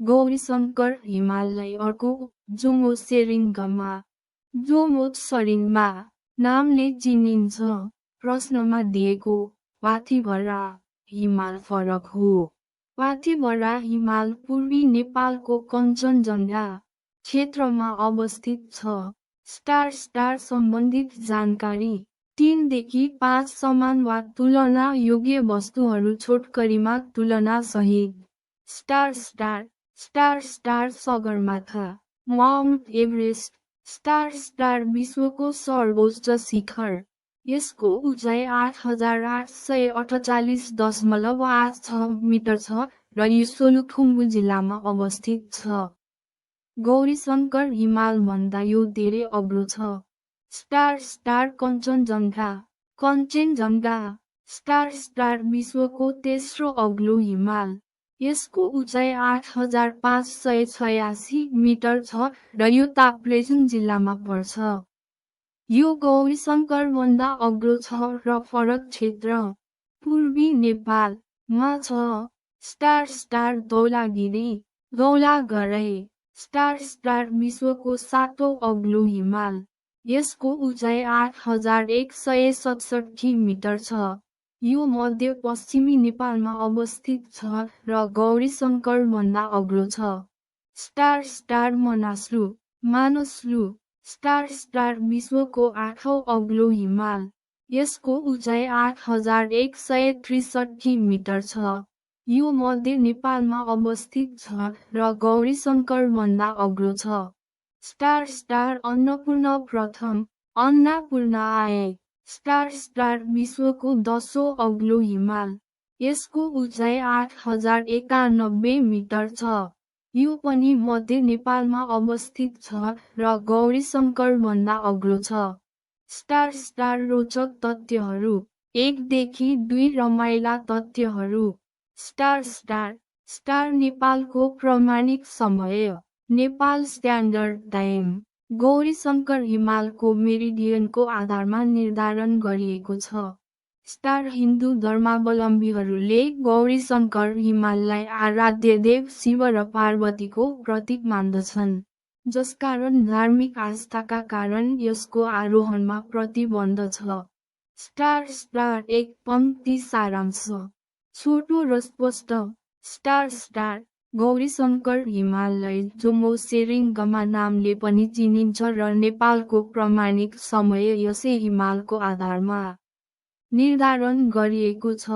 गौरीशङ्कर हिमालय अर्को जोमोसेरिङ्गमा जोमोत्सरिङमा नामले चिनिन्छ। प्रश्नमा दिएको पाथिभरा हिमाल फरक हो। पाथिभरा हिमाल पूर्वी नेपालको कञ्चनजङ्घा क्षेत्रमा अवस्थित छ। स्टार सम्बन्धित जानकारी 3 देखि 5 समान वा तुलना योग्य वस्तुहरू छोटकरीमा तुलना सहित। Star Sagarmatha Mount Everest star विश्वको सर्वोच्च शिखर। यसको उचाइ 8848.86 मिटर छ र यो सोलुखुम्बु जिल्लामा अवस्थित छ। गौरीशङ्कर हिमालभन्दा यो धेरै अग्लो छ। स्टार कञ्चनजङ्घा स्टार विश्वको तेस्रो अग्लो हिमाल। यसको उचाइ 8586 मिटर छ र यो ताप्लेजुङ जिल्लामा पर्छ। यो गौरीशङ्करभन्दा अग्लो छ र फरक क्षेत्र पूर्वी नेपालमा छ। स्टार धौलागिरी स्टार विश्वको 7औं अग्लो हिमाल। यसको उचाइ 8167 मिटर छ। यो मध्यपश्चिमी नेपालमा अवस्थित छ र गौरीशङ्करभन्दा अग्लो छ। स्टार मानसलु स्टार विश्वको 8औं अग्लो हिमाल। यसको उचाइ 8163 मिटर छ। यो मध्य नेपालमा अवस्थित छ र गौरीशङ्करभन्दा अग्लो छ। स्टार अन्नपूर्ण प्रथम अन्नपूर्णाय स्टार विश्वको 10औं अग्लो हिमाल। यसको उचाइ 8091 मिटर छ। यो पनि मध्य नेपालमा अवस्थित छ र गौरीशङ्करभन्दा अग्लो छ। स्टार रोचक तथ्यहरू 1 देखि 2 रमाइला तथ्यहरू। स्टार नेपालको प्रमाणिक समय नेपाल स्ट्यान्डर्ड टाइम। गौरीशङ्कर हिमालको मेरिडियनको आधारमा निर्धारण गरिएको छ। स्टार हिन्दू धर्मावलम्बीहरूले गौरीशङ्कर हिमाललाई आराध्य देव शिव र पार्वतीको प्रतीक मान्दछन्, जसकारण धार्मिक आस्थाका कारण यसको आरोहणमा प्रतिबन्ध छ। स्टार एक पंक्ति सारांश छोटो र स्पष्ट। स्टार गौरीशङ्कर हिमालय जोमोसेरिङ्गमा नामले पनि चिनिन्छ र नेपालको प्रमाणिक समय यसै हिमालको आधारमा निर्धारण गरिएको छ।